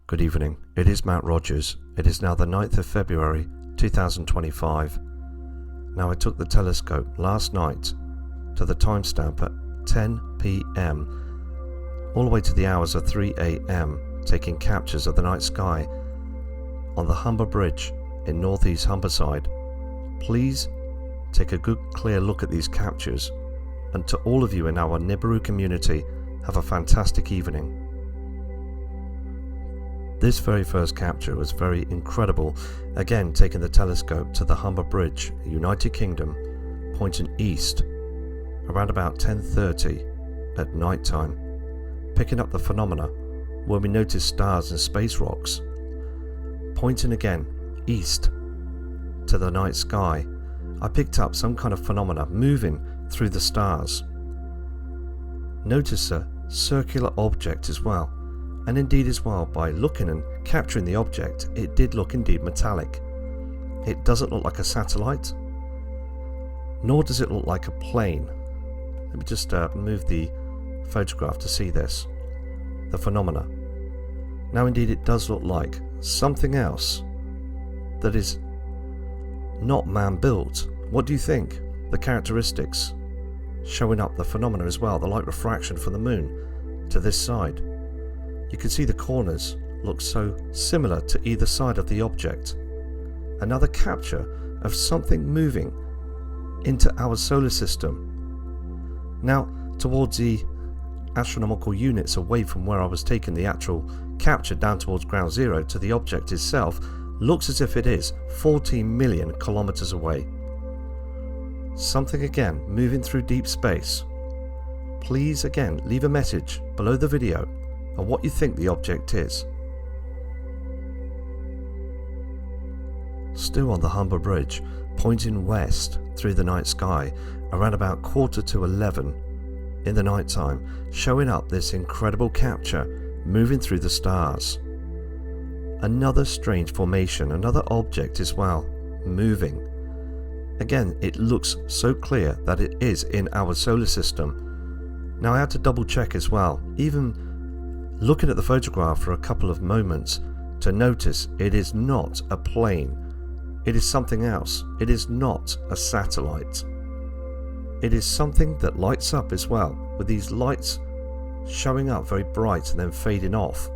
Good evening, it is Matt Rogers. It is now the 9th of February 2025. Now I took the telescope last night to the timestamp at 10 p.m. all the way to the hours of 3 a.m. taking captures of the night sky on the Humber Bridge in northeast Humberside. Please take a good clear look at these captures, and to all of you in our Nibiru community, have a fantastic evening. This very first capture was very incredible, again taking the telescope to the Humber Bridge, United Kingdom, pointing east around about 10:30 at night time, picking up the phenomena where we noticed stars and space rocks, pointing again east to the night sky. I picked up some kind of phenomena moving through the stars. Notice a circular object as well. And indeed as well, by looking and capturing the object, it did look indeed metallic. It doesn't look like a satellite, nor does it look like a plane. Let me just move the photograph to see this, the phenomena. Now indeed it does look like something else that is not man-built. What do you think? The characteristics showing up the phenomena as well, the light refraction from the moon to this side. You can see the corners look so similar to either side of the object. Another capture of something moving into our solar system. Now towards the astronomical units away from where I was taking the actual capture down towards ground zero to the object itself, looks as if it is 14 million kilometers away. Something again moving through deep space. Please again leave a message below the video and what you think the object is. Still on the Humber Bridge, pointing west through the night sky, around about 11:15 in the night time, showing up this incredible capture moving through the stars. Another strange formation, another object as well, moving. Again, it looks so clear that it is in our solar system. Now I had to double check as well, even looking at the photograph for a couple of moments, to notice it is not a plane. It is something else. It is not a satellite. It is something that lights up as well, with these lights showing up very bright and then fading off.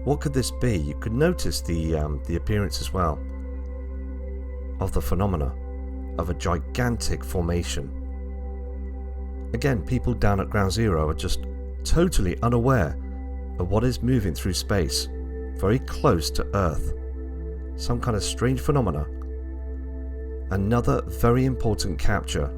What could this be? You could notice the appearance as well of the phenomena of a gigantic formation. Again, people down at ground zero are just totally unaware of what is moving through space, very close to Earth. Some kind of strange phenomena. Another very important capture.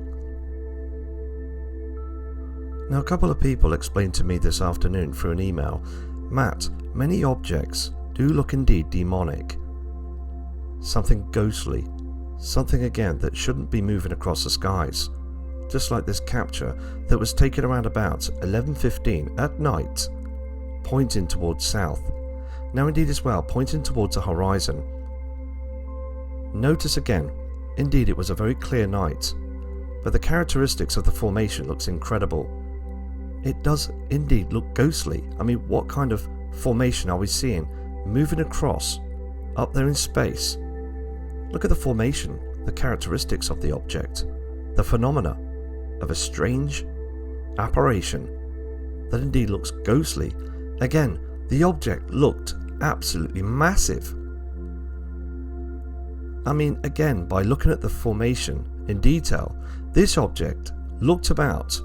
Now a couple of people explained to me this afternoon through an email, Matt, many objects do look indeed demonic. Something ghostly, something again that shouldn't be moving across the skies. Just like this capture that was taken around about 11:15 at night, pointing towards south. Now indeed as well, pointing towards the horizon. Notice again, indeed it was a very clear night, but the characteristics of the formation looks incredible. It does indeed look ghostly. I mean, what kind of formation are we seeing moving across up there in space? Look at the formation, the characteristics of the object, the phenomena of a strange apparition that indeed looks ghostly. Again, the object looked absolutely massive. I mean, again, by looking at the formation in detail, this object looked about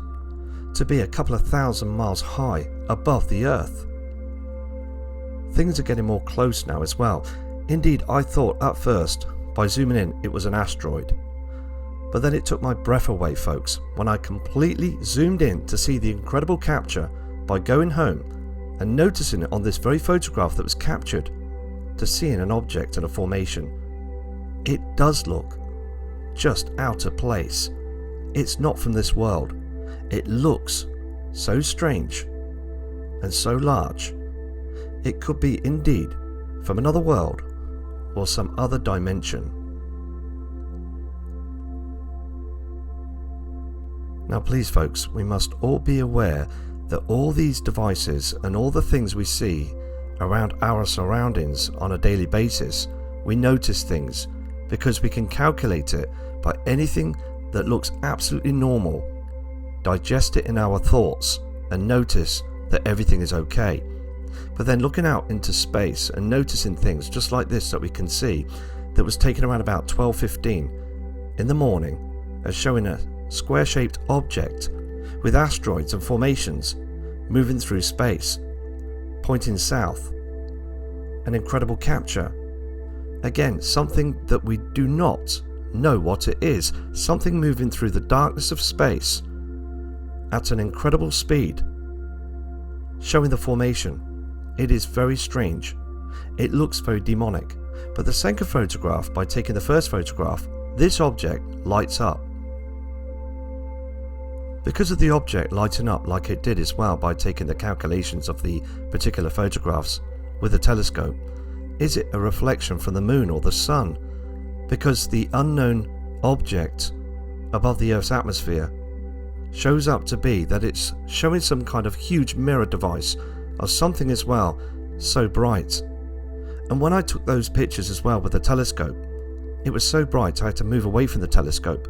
to be a couple of thousand miles high above the Earth. Things are getting more close now as well. Indeed, I thought at first, by zooming in, it was an asteroid. But then it took my breath away, folks, when I completely zoomed in to see the incredible capture by going home and noticing it on this very photograph that was captured, to seeing an object and a formation. It does look just out of place. It's not from this world. It looks so strange and so large. It could be indeed from another world or some other dimension. Now please folks, we must all be aware that all these devices and all the things we see around our surroundings on a daily basis, we notice things because we can calculate it by anything that looks absolutely normal, digest it in our thoughts and notice that everything is okay. But then looking out into space and noticing things just like this that we can see, that was taken around about 12:15 in the morning, as showing a square-shaped object with asteroids and formations moving through space, pointing south. An incredible capture. Again, something that we do not know what it is, something moving through the darkness of space at an incredible speed, showing the formation. It is very strange. It looks very demonic. But the second photograph, by taking the first photograph, this object lights up. Because of the object lighting up like it did as well by taking the calculations of the particular photographs with a telescope, is it a reflection from the moon or the sun? Because the unknown object above the Earth's atmosphere shows up to be that it's showing some kind of huge mirror device or something as well, so bright. And when I took those pictures as well with the telescope, it was so bright I had to move away from the telescope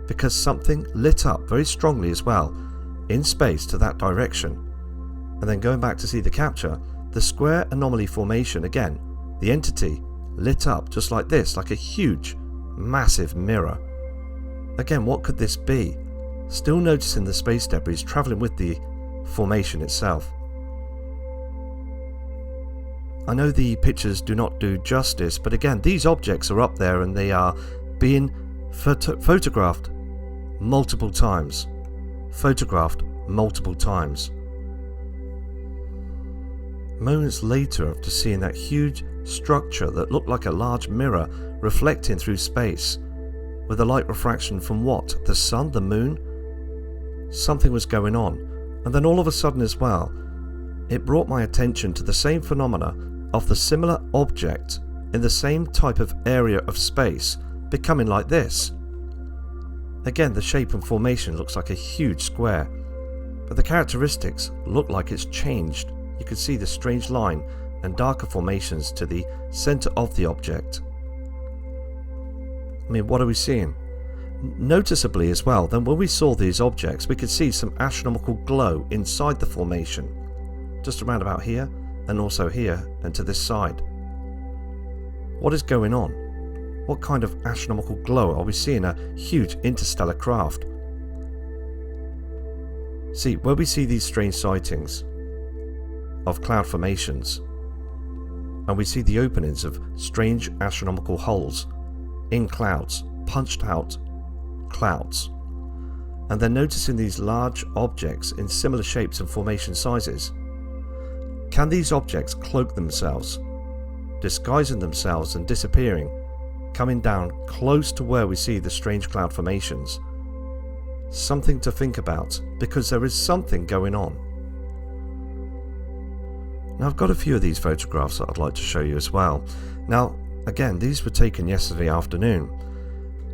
because something lit up very strongly as well in space to that direction. And then going back to see the capture, the square anomaly formation again, the entity lit up just like this, like a huge, massive mirror. Again, what could this be? Still noticing the space debris travelling with the formation itself. I know the pictures do not do justice, but again, these objects are up there and they are being photographed multiple times. Photographed multiple times. Moments later, after seeing that huge structure that looked like a large mirror reflecting through space, with a light refraction from what? The sun? The moon? Something was going on. And then all of a sudden as well, it brought my attention to the same phenomena of the similar object in the same type of area of space becoming like this. Again, the shape and formation looks like a huge square, but the characteristics look like it's changed. You can see the strange line and darker formations to the center of the object. I mean, what are we seeing? Noticeably as well, then when we saw these objects, we could see some astronomical glow inside the formation, just around about here, and also here, and to this side. What is going on? What kind of astronomical glow? Are we seeing a huge interstellar craft? See, where we see these strange sightings of cloud formations, and we see the openings of strange astronomical holes in clouds, punched out clouds, and then noticing these large objects in similar shapes and formation sizes. Can these objects cloak themselves, disguising themselves and disappearing, coming down close to where we see the strange cloud formations? Something to think about, because there is something going on. Now I've got a few of these photographs that I'd like to show you as well. Now again, these were taken yesterday afternoon.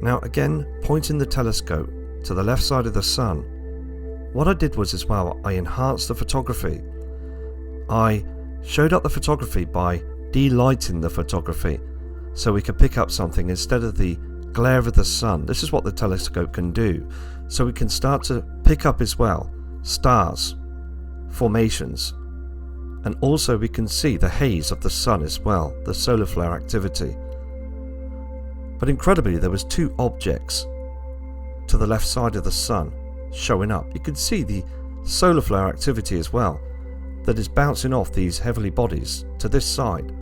Now again, pointing the telescope to the left side of the sun, what I did was as well, I enhanced the photography. I showed up the photography by de-lighting the photography so we could pick up something instead of the glare of the sun. This is what the telescope can do. So we can start to pick up as well stars, formations, and also we can see the haze of the sun as well, the solar flare activity. But incredibly, there was two objects to the left side of the sun showing up. You can see the solar flare activity as well that is bouncing off these heavenly bodies to this side.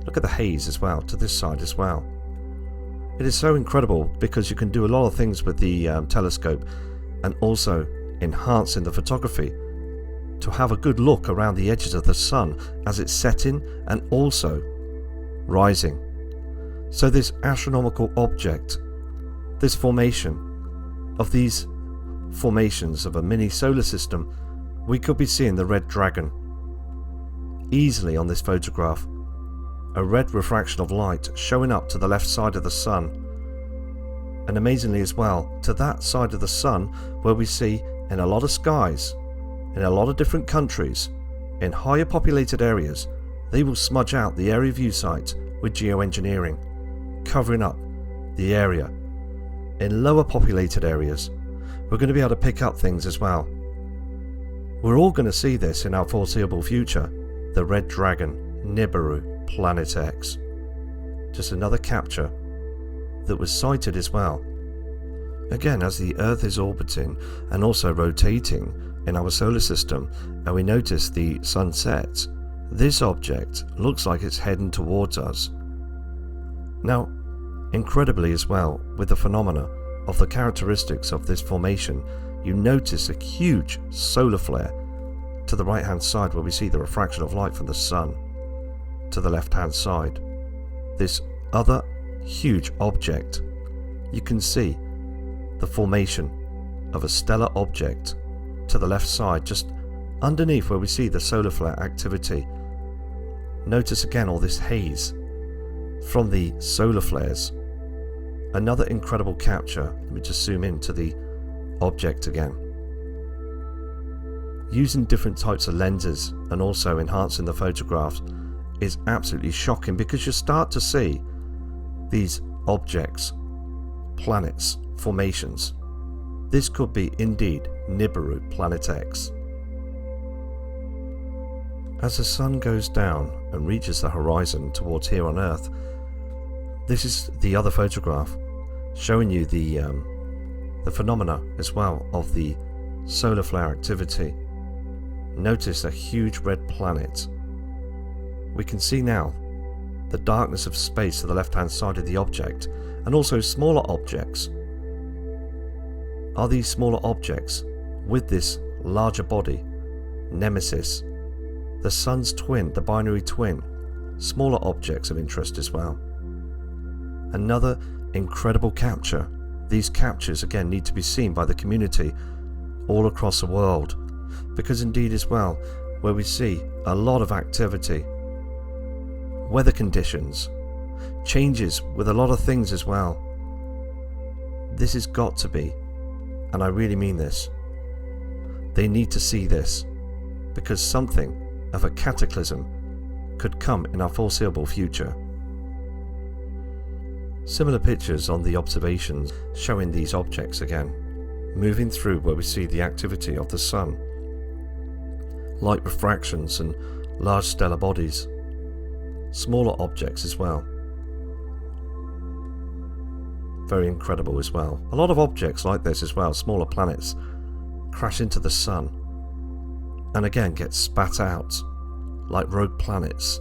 Look at the haze as well, to this side as well. It is so incredible because you can do a lot of things with the telescope and also enhancing the photography to have a good look around the edges of the sun as it's setting and also rising. So this astronomical object, this formation of these formations of a mini solar system, we could be seeing the red dragon easily on this photograph. A red refraction of light showing up to the left side of the sun, and amazingly as well to that side of the sun where we see in a lot of skies, in a lot of different countries, in higher populated areas, they will smudge out the area view site with geoengineering, covering up the area. In lower populated areas, we're going to be able to pick up things as well. We're all going to see this in our foreseeable future, the Red Dragon, Nibiru Planet X. Just another capture that was sighted as well. Again, as the Earth is orbiting and also rotating in our solar system, and we notice the sun sets, this object looks like it's heading towards us. Now, incredibly as well, with the phenomena of the characteristics of this formation, you notice a huge solar flare to the right hand side where we see the refraction of light from the sun. To the left hand side, this other huge object, you can see the formation of a stellar object to the left side, just underneath where we see the solar flare activity. Notice again all this haze from the solar flares. Another incredible capture. Let me just zoom into the object again. Using different types of lenses and also enhancing the photographs is absolutely shocking, because you start to see these objects, planets, formations. This could be indeed Nibiru Planet X. As the sun goes down and reaches the horizon towards here on Earth, this is the other photograph showing you the phenomena as well of the solar flare activity. Notice a huge red planet. We can see now the darkness of space to the left hand side of the object, and also smaller objects. Are these smaller objects with this larger body, Nemesis, the sun's twin, the binary twin, smaller objects of interest as well? Another incredible capture. These captures again need to be seen by the community all across the world, because indeed as well, where we see a lot of activity, weather conditions, changes with a lot of things as well. This has got to be, and I really mean this, they need to see this, because something of a cataclysm could come in our foreseeable future. Similar pictures on the observations showing these objects again, moving through where we see the activity of the sun, light refractions and large stellar bodies, smaller objects as well. Very incredible as well. A lot of objects like this as well, smaller planets, crash into the sun and again get spat out like rogue planets.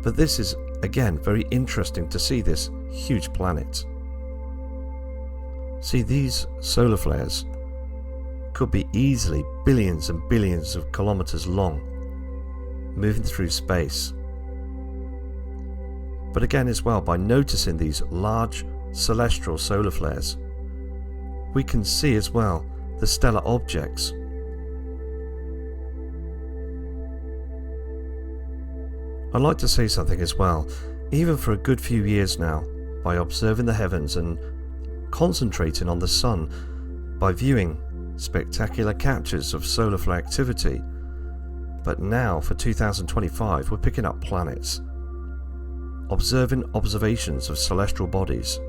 But this is again very interesting to see this huge planet. See, these solar flares could be easily billions and billions of kilometers long, moving through space. But again as well, by noticing these large celestial solar flares, we can see as well the stellar objects. I'd like to say something as well. Even for a good few years now, by observing the heavens and concentrating on the sun, by viewing spectacular captures of solar flare activity, but now for 2025 we're picking up planets, observing observations of celestial bodies.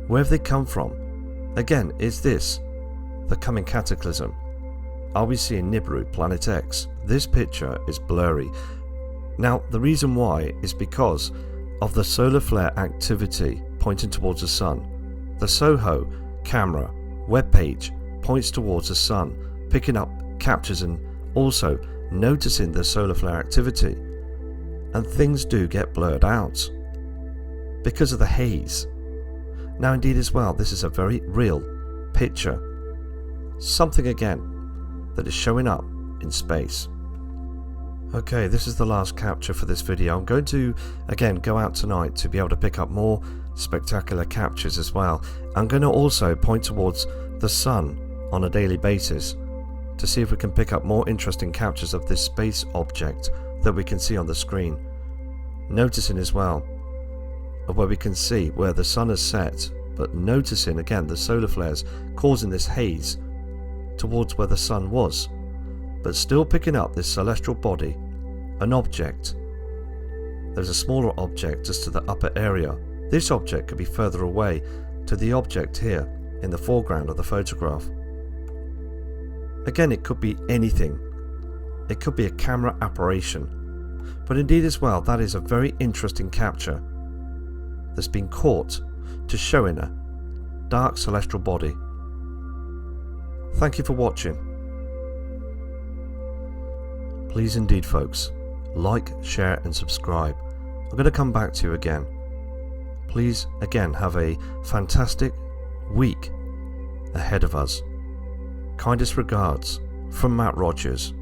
Where have they come from? Again, is this the coming cataclysm? Are we seeing Nibiru Planet X? This picture is blurry. Now, the reason why is because of the solar flare activity pointing towards the sun. The Soho camera webpage points towards the sun, picking up captures and also noticing the solar flare activity. And things do get blurred out because of the haze. Now, indeed as well, this is a very real picture. Something again that is showing up in space. Okay, this is the last capture for this video. I'm going to again go out tonight to be able to pick up more spectacular captures as well. I'm going to also point towards the sun on a daily basis to see if we can pick up more interesting captures of this space object that we can see on the screen. Noticing as well of where we can see where the sun has set, but noticing again the solar flares causing this haze towards where the sun was, but still picking up this celestial body, an object there's a smaller object just to the upper area. This object could be further away to the object here in the foreground of the photograph. Again, it could be anything. It could be a camera apparition. But indeed as well, that is a very interesting capture that's been caught to show in a dark celestial body. Thank you for watching. Please indeed folks, like, share and subscribe. I'm going to come back to you again. Please again have a fantastic week ahead of us. Kindest regards from Matt Rogers.